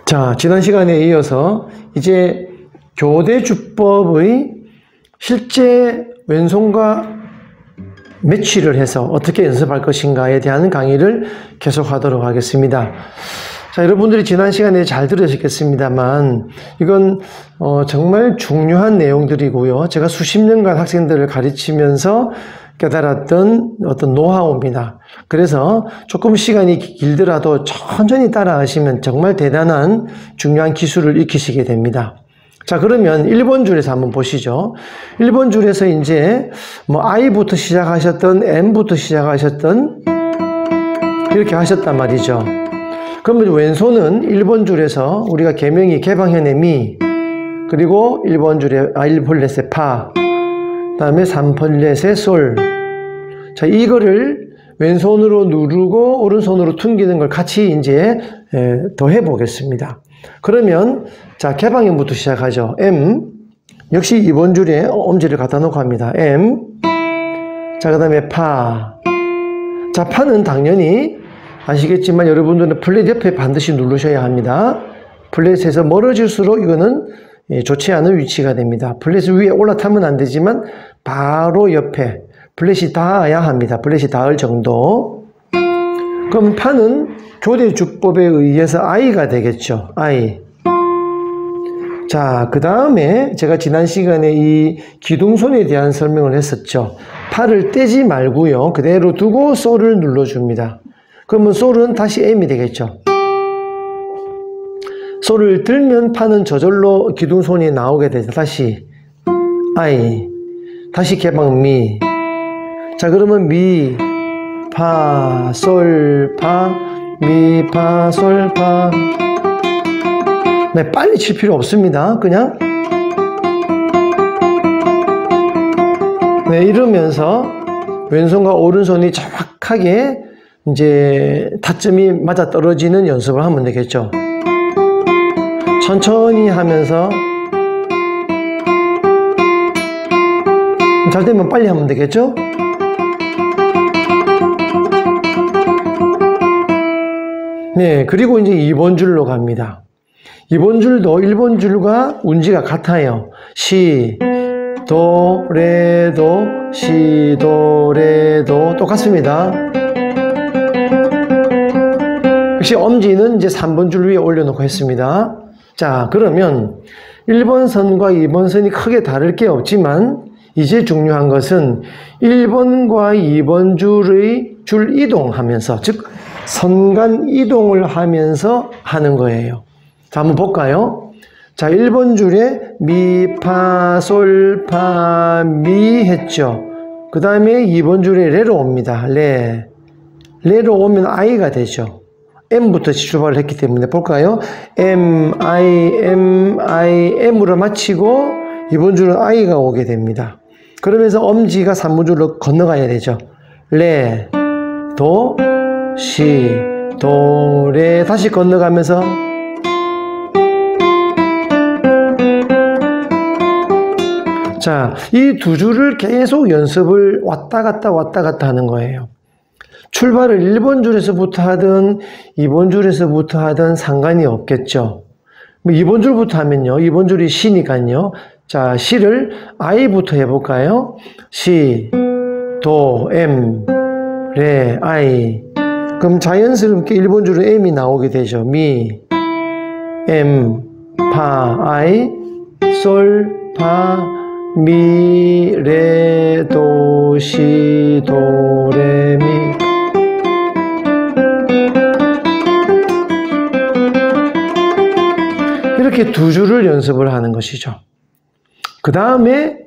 자, 지난 시간에 이어서 이제 교대주법의 실제 왼손과 매치를 해서 어떻게 연습할 것인가에 대한 강의를 계속하도록 하겠습니다. 자, 여러분들이 지난 시간에 잘 들으셨겠습니다만 이건 정말 중요한 내용들이고요. 제가 수십 년간 학생들을 가르치면서 깨달았던 어떤 노하우입니다. 그래서 조금 시간이 길더라도 천천히 따라하시면 정말 대단한 중요한 기술을 익히시게 됩니다. 자, 그러면 1번 줄에서 한번 보시죠. 1번 줄에서 이제 I부터 시작하셨던 M부터 시작하셨던 이렇게 하셨단 말이죠. 그러면 왼손은 1번 줄에서 우리가 개명이 개방현의 미, 그리고 1번 줄에 1폴렛의 파, 그 다음에 3폴렛의 솔. 자, 이거를 왼손으로 누르고 오른손으로 튕기는 걸 같이 이제 더 해보겠습니다. 그러면 자, 개방현부터 시작하죠. M, 역시 2번 줄에 엄지를 갖다 놓고 합니다. M, 자, 그 다음에 파. 자, 파는 당연히 아시겠지만 여러분들은 플랫 옆에 반드시 누르셔야 합니다. 플랫에서 멀어질수록 이거는 좋지 않은 위치가 됩니다. 플랫 위에 올라타면 안 되지만 바로 옆에 플랫이 닿아야 합니다. 플랫이 닿을 정도. 그럼 파는 교대주법에 의해서 I가 되겠죠. I. 자, 그 다음에 제가 지난 시간에 이 기둥손에 대한 설명을 했었죠. 파를 떼지 말고요. 그대로 두고 솔을 눌러줍니다. 그러면 솔은 다시 M이 되겠죠. 솔을 들면 파는 저절로 기둥손이 나오게 되죠. 다시 I, 다시 개방 미. 자, 그러면 미, 파, 솔, 파, 미, 파, 솔, 파. 네, 빨리 칠 필요 없습니다. 그냥 네, 이러면서 왼손과 오른손이 정확하게 이제 타점이 맞아 떨어지는 연습을 하면 되겠죠. 천천히 하면서 잘 되면 빨리 하면 되겠죠. 네, 그리고 이제 2번 줄로 갑니다. 2번 줄도 1번 줄과 운지가 같아요. 시, 도, 레, 도, 시, 도, 레, 도 똑같습니다. 역시 엄지는 이제 3번 줄 위에 올려놓고 했습니다. 자, 그러면 1번 선과 2번 선이 크게 다를 게 없지만 이제 중요한 것은 1번과 2번 줄의 줄 이동하면서, 즉 선간 이동을 하면서 하는 거예요. 자, 한번 볼까요? 자, 1번 줄에 미, 파, 솔, 파, 미 했죠. 그 다음에 2번 줄에 레로 옵니다. 레. 레로 오면 I가 되죠. M부터 출발을 했기 때문에 볼까요? M, I, M으로 마치고 2번 줄은 I가 오게 됩니다. 그러면서 엄지가 3번 줄로 건너가야 되죠. 레, 도, 시, 도, 레. 다시 건너가면서 자, 이 두 줄을 계속 연습을 왔다 갔다 하는 거예요. 출발을 1번 줄에서부터 하든 2번 줄에서부터 하든 상관이 없겠죠. 2번 줄부터 하면요. 2번 줄이 시니까요. 자, 시를 I부터 해볼까요? 시, 도, M, 레, I. 그럼 자연스럽게 1번 줄은 M이 나오게 되죠. 미, M, 파, I, 솔, 파, 미, 레, 도, 시, 도, 레, 미. 이렇게 두 줄을 연습을 하는 것이죠. 그 다음에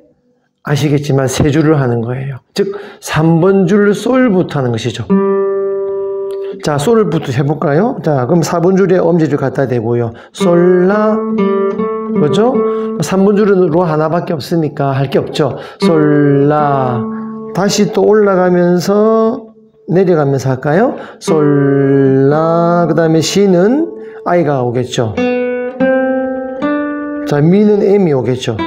아시겠지만 세 줄을 하는 거예요. 즉 3번 줄 솔부터 하는 것이죠. 자, 솔부터 해볼까요? 자, 그럼 4번 줄에 엄지를 갖다 대고요. 솔, 라, 그렇죠? 3번 줄은 로 하나밖에 없으니까 할 게 없죠. 솔, 라. 다시 또 올라가면서 내려가면서 할까요? 솔, 라. 그 다음에 시는 I가 오겠죠. 자, 미는 M이 오겠죠.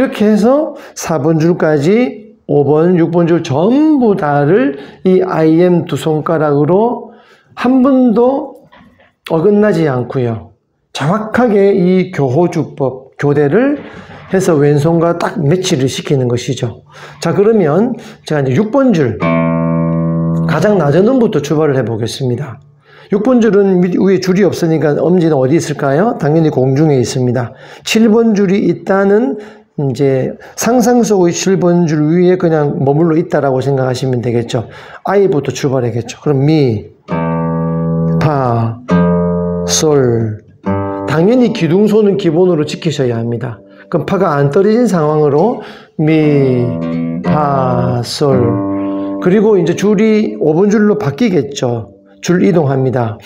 이렇게 해서 4번 줄까지 5번, 6번 줄 전부 다를 이 IM 두 손가락으로 한 번도 어긋나지 않고요. 정확하게 이 교호주법, 교대를 해서 왼손과 딱 매치를 시키는 것이죠. 자, 그러면 제가 이제 6번 줄, 가장 낮은 음부터 출발을 해 보겠습니다. 6번 줄은 위에 줄이 없으니까 엄지는 어디 있을까요? 당연히 공중에 있습니다. 7번 줄이 있다는 이제 상상 속의 7번 줄 위에 그냥 머물러 있다라고 생각하시면 되겠죠. I부터 출발하겠죠. 그럼 미, 파, 솔. 당연히 기둥손은 기본으로 지키셔야 합니다. 그럼 파가 안 떨어진 상황으로 미, 파, 솔. 그리고 이제 줄이 5번 줄로 바뀌겠죠. 줄 이동합니다.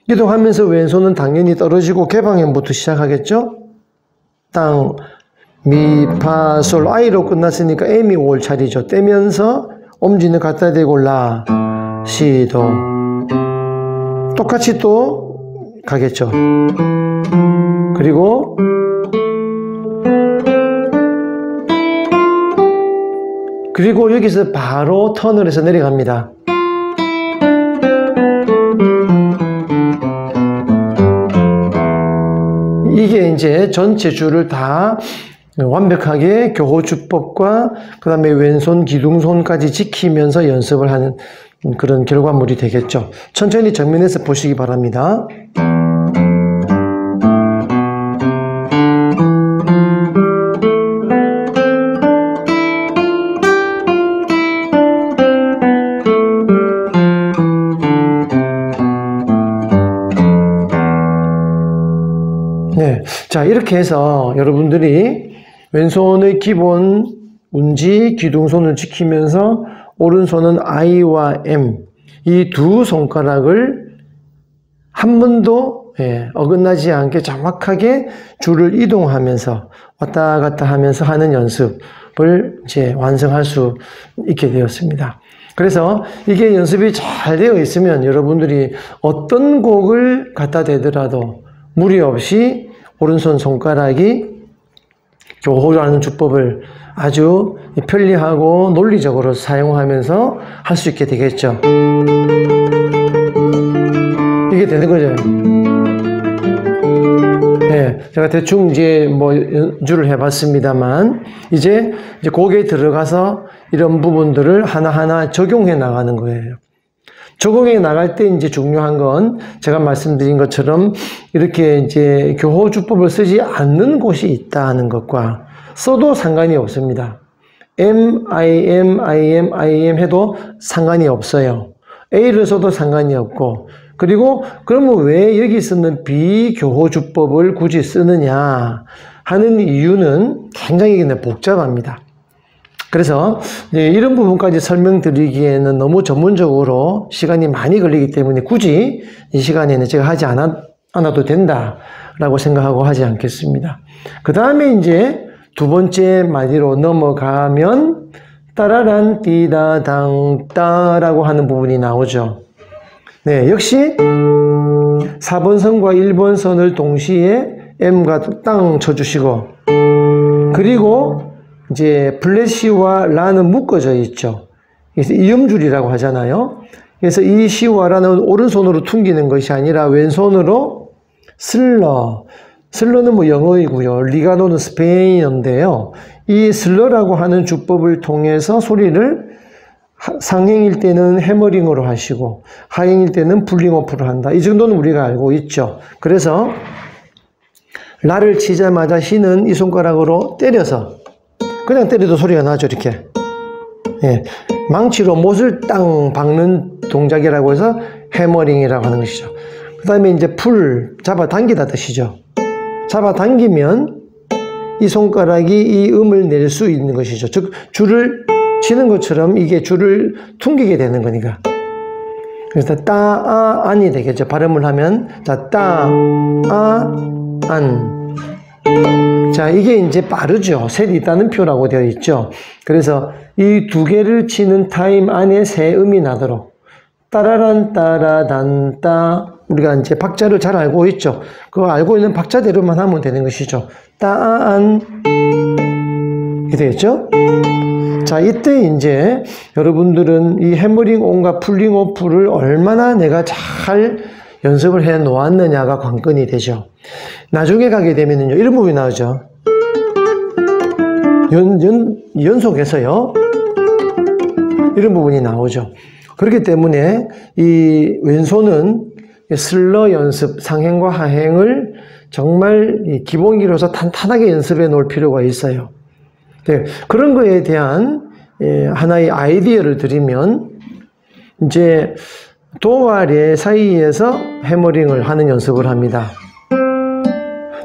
이동하면서 왼손은 당연히 떨어지고 개방형부터 시작하겠죠. 땅, 미, 파, 솔, I로 끝났으니까 M이 올 차례죠. 떼면서 엄지는 갖다 대고 라, 시, 도. 똑같이 또 가겠죠. 그리고 여기서 바로 턴을 해서 내려갑니다. 이게 이제 전체 줄을 다 완벽하게 교호주법과 그 다음에 왼손, 기둥손까지 지키면서 연습을 하는 그런 결과물이 되겠죠. 천천히 정면에서 보시기 바랍니다. 네. 자, 이렇게 해서 여러분들이 왼손의 기본 운지, 기둥손을 지키면서 오른손은 I와 M, 이 두 손가락을 한 번도 어긋나지 않게 정확하게 줄을 이동하면서 왔다 갔다 하면서 하는 연습을 이제 완성할 수 있게 되었습니다. 그래서 이게 연습이 잘 되어 있으면 여러분들이 어떤 곡을 갖다 대더라도 무리 없이 오른손 손가락이 교호라는 주법을 아주 편리하고 논리적으로 사용하면서 할 수 있게 되겠죠. 이게 되는 거죠. 네, 제가 대충 이제 뭐 연주를 해봤습니다만 이제 곡에 들어가서 이런 부분들을 하나하나 적용해 나가는 거예요. 적용해 나갈 때 이제 중요한 건 제가 말씀드린 것처럼 이렇게 이제 교호주법을 쓰지 않는 곳이 있다는 것과 써도 상관이 없습니다. M, IM, IM, IM 해도 상관이 없어요. A를 써도 상관이 없고, 그리고 그러면 왜 여기 쓰는 비교호주법을 굳이 쓰느냐 하는 이유는 굉장히 복잡합니다. 그래서 이런 부분까지 설명드리기에는 너무 전문적으로 시간이 많이 걸리기 때문에 굳이 이 시간에는 제가 하지 않아도 된다라고 생각하고 하지 않겠습니다. 그 다음에 이제 두 번째 마디로 넘어가면 따라란 띠다당 따라고 하는 부분이 나오죠. 네, 역시 4번 선과 1번 선을 동시에 M과 땅 쳐주시고, 그리고 이제 플랫시와 라는 묶어져 있죠. 그래서 이음줄이라고 하잖아요. 그래서 이 시와 라는 오른손으로 퉁기는 것이 아니라 왼손으로 슬러는 뭐 영어이고요. 리가노는 스페인어인데요. 이 슬러라고 하는 주법을 통해서 소리를 상행일 때는 해머링으로 하시고 하행일 때는 풀링오프로 한다. 이 정도는 우리가 알고 있죠. 그래서 라를 치자마자 시는 이 손가락으로 때려서 그냥 때려도 소리가 나죠. 이렇게 망치로 못을 땅 박는 동작이라고 해서 해머링이라고 하는 것이죠. 그 다음에 이제 잡아당기다 뜻이죠. 잡아당기면 이 손가락이 이 음을 낼 수 있는 것이죠. 즉 줄을 치는 것처럼 이게 줄을 퉁기게 되는 거니까. 그래서 따아안이 되겠죠. 발음을 하면 자 따아안. 자, 이게 이제 빠르죠. 셋이 있다는 표라고 되어 있죠. 그래서 이 두 개를 치는 타임 안에 세 음이 나도록 따라란 따라단 따, 우리가 이제 박자를 잘 알고 있죠. 그거 알고 있는 박자대로만 하면 되는 것이죠. 따안 이게 되겠죠? 자, 이때 이제 여러분들은 이 해머링 온과 풀링 오프를 얼마나 내가 잘 연습을 해 놓았느냐가 관건이 되죠. 나중에 가게 되면요, 이런 부분이 나오죠. 연속해서요, 이런 부분이 나오죠. 그렇기 때문에 이 왼손은 슬러 연습, 상행과 하행을 정말 기본기로서 탄탄하게 연습해 놓을 필요가 있어요. 네, 그런 거에 대한 하나의 아이디어를 드리면, 이제 도와 레 사이에서 해머링을 하는 연습을 합니다.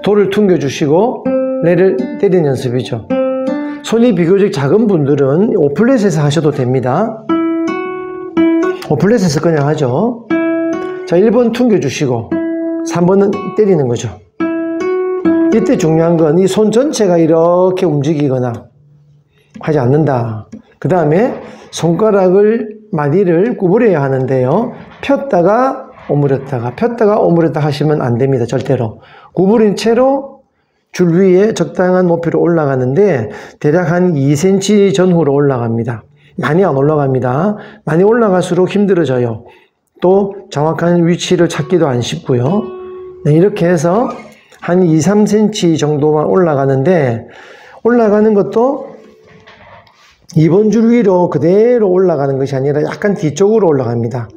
도를 퉁겨주시고 레를 때리는 연습이죠. 손이 비교적 작은 분들은 오플렛에서 하셔도 됩니다. 오플렛에서 그냥 하죠. 자, 1번 퉁겨주시고 3번은 때리는 거죠. 이때 중요한 건 이 손 전체가 이렇게 움직이거나 하지 않는다. 그 다음에 손가락을 마디를 구부려야 하는데요, 폈다가 오므렸다가 폈다가 오므렸다가 하시면 안 됩니다. 절대로. 구부린 채로 줄 위에 적당한 높이로 올라가는데 대략 한 2cm 전후로 올라갑니다. 많이 안 올라갑니다. 많이 올라갈수록 힘들어져요. 또 정확한 위치를 찾기도 안 쉽고요. 네, 이렇게 해서 한 2, 3cm 정도만 올라가는데, 올라가는 것도 2번 줄 위로 그대로 올라가는 것이 아니라 약간 뒤쪽으로 올라갑니다.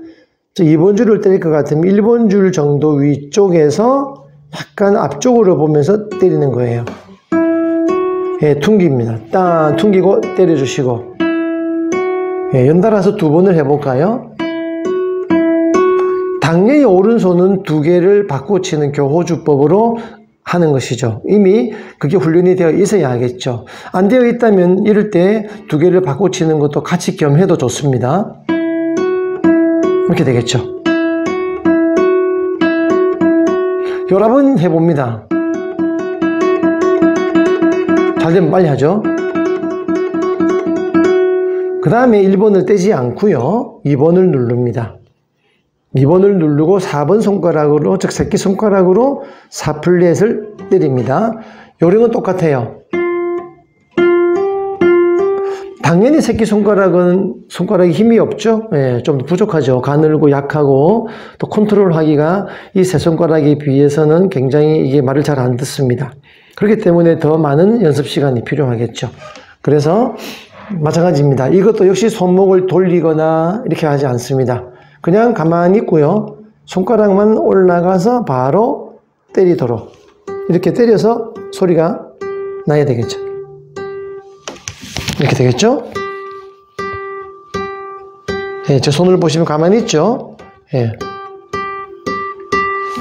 2번 줄을 때릴 것 같으면 1번 줄 정도 위쪽에서 약간 앞쪽으로 보면서 때리는 거예요. 예, 퉁깁니다. 딱 퉁기고 때려주시고. 예, 연달아서 2번을 해볼까요? 당연히 오른손은 2개를 바꿔치는 교호주법으로 하는 것이죠. 이미 그게 훈련이 되어 있어야 하겠죠. 안 되어 있다면 이럴 때 2개를 바꿔치는 것도 같이 겸해도 좋습니다. 이렇게 되겠죠. 여러 번 해봅니다. 잘 되면 빨리 하죠. 그 다음에 1번을 떼지 않고요, 2번을 누릅니다. 2번을 누르고 4번 손가락으로, 즉 새끼손가락으로 4플랫을 때립니다. 요령은 똑같아요. 당연히 새끼손가락이 힘이 없죠. 예, 좀 부족하죠. 가늘고 약하고 또 컨트롤하기가 이 세 손가락에 비해서는 굉장히 이게 말을 잘 안 듣습니다. 그렇기 때문에 더 많은 연습 시간이 필요하겠죠. 그래서 마찬가지입니다. 이것도 역시 손목을 돌리거나 이렇게 하지 않습니다. 그냥 가만히 있고요, 손가락만 올라가서 바로 때리도록 이렇게 때려서 소리가 나야 되겠죠. 이렇게 되겠죠? 예, 제 손을 보시면 가만히 있죠? 예.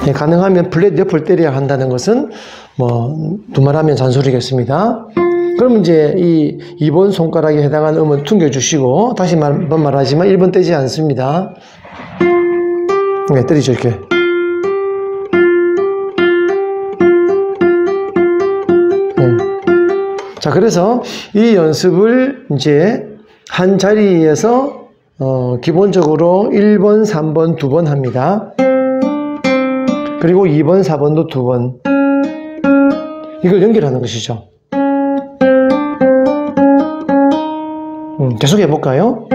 예, 가능하면 플랫 옆을 때려야 한다는 것은 두말하면 잔소리겠습니다. 그럼 이제 이 2번 손가락에 해당하는 음은 퉁겨주시고, 다시 한번 말하지만 1번 떼지 않습니다. 네, 때리죠, 이렇게. 네. 자, 그래서 이 연습을 이제 한 자리에서 기본적으로 1번, 3번, 2번 합니다. 그리고 2번, 4번도 2번. 이걸 연결하는 것이죠. 계속 해볼까요?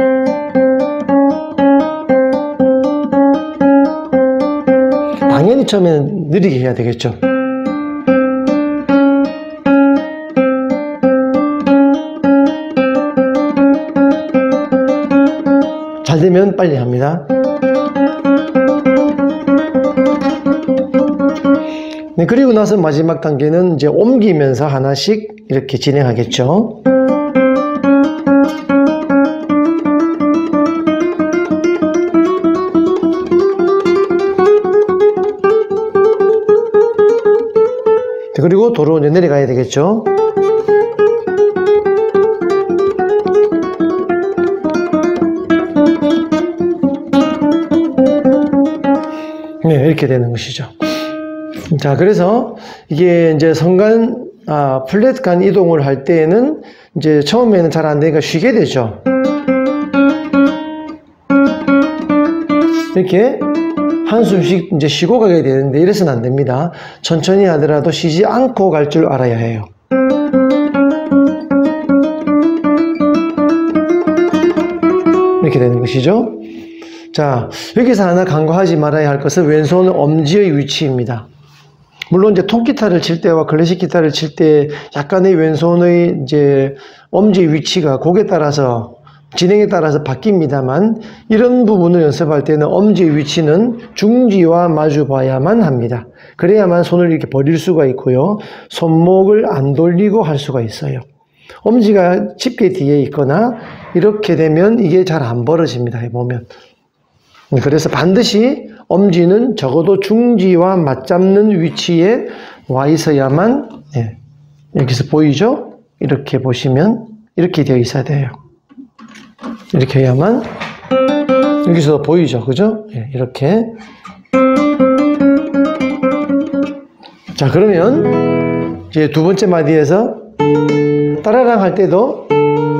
당연히 처음에는 느리게 해야 되겠죠. 잘 되면 빨리 합니다. 네, 그리고 나서 마지막 단계는 이제 옮기면서 하나씩 이렇게 진행하겠죠. 그리고 도로 이제 내려가야 되겠죠. 네, 이렇게 되는 것이죠. 자, 그래서 이게 이제 플랫 간 이동을 할 때에는 이제 처음에는 잘 안 되니까 쉬게 되죠. 이렇게 한숨씩 이제 쉬고 가게 되는데, 이래서는 안 됩니다. 천천히 하더라도 쉬지 않고 갈 줄 알아야 해요. 된다는 것이죠. 자, 여기서 하나 간과하지 말아야 할 것은 왼손 엄지의 위치입니다. 물론 이제 통기타를 칠 때와 클래식 기타를 칠 때 약간의 왼손의 이제 엄지의 위치가 곡에 따라서 진행에 따라서 바뀝니다만 이런 부분을 연습할 때는 엄지의 위치는 중지와 마주 봐야만 합니다. 그래야만 손을 이렇게 벌릴 수가 있고요. 손목을 안 돌리고 할 수가 있어요. 엄지가 집게 뒤에 있거나 이렇게 되면 이게 잘 안 벌어집니다. 해보면. 그래서 반드시 엄지는 적어도 중지와 맞잡는 위치에 와 있어야만, 예, 여기서 보이죠? 이렇게 보시면 이렇게 되어 있어야 돼요. 이렇게 해야만, 여기서 보이죠? 그죠? 예, 이렇게. 자, 그러면 이제 두 번째 마디에서 따라랑 할 때도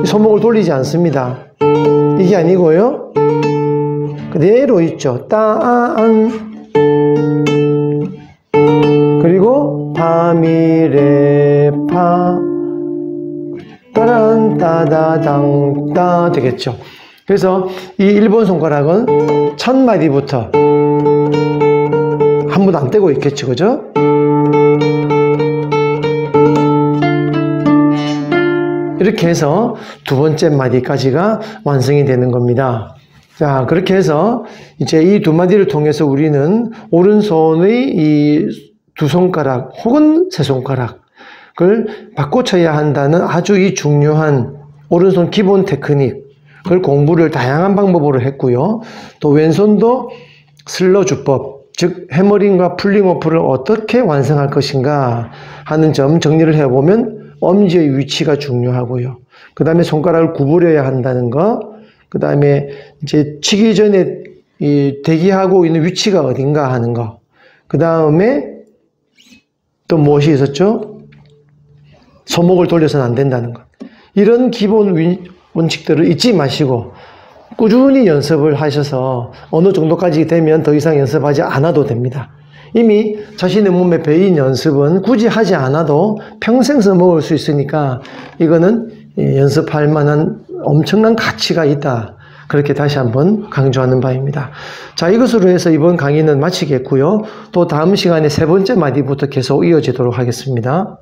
손목을 돌리지 않습니다. 이게 아니고요. 그대로 있죠. 따안. 그리고 파미레파. 따란 따다당 따 되겠죠. 그래서 이 1번 손가락은 첫 마디부터 한 번도 안 떼고 있겠죠. 그죠? 이렇게 해서 두 번째 마디까지가 완성이 되는 겁니다. 자, 그렇게 해서 이제 이 두 마디를 통해서 우리는 오른손의 이 두 손가락 혹은 세 손가락을 바꿔 쳐야 한다는 아주 이 중요한 오른손 기본 테크닉을 공부를 다양한 방법으로 했고요. 또 왼손도 슬러 주법, 즉 해머링과 풀링오프를 어떻게 완성할 것인가 하는 점 정리를 해보면 엄지의 위치가 중요하고요. 그 다음에 손가락을 구부려야 한다는 거, 그 다음에 이제 치기 전에 이 대기하고 있는 위치가 어딘가 하는 거, 그 다음에 또 무엇이 있었죠? 손목을 돌려서는 안 된다는 것. 이런 기본 원칙들을 잊지 마시고 꾸준히 연습을 하셔서 어느 정도까지 되면 더 이상 연습하지 않아도 됩니다. 이미 자신의 몸에 배인 연습은 굳이 하지 않아도 평생 써먹을 수 있으니까 이거는 연습할 만한 엄청난 가치가 있다. 그렇게 다시 한번 강조하는 바입니다. 자, 이것으로 해서 이번 강의는 마치겠고요. 또 다음 시간에 세 번째 마디부터 계속 이어지도록 하겠습니다.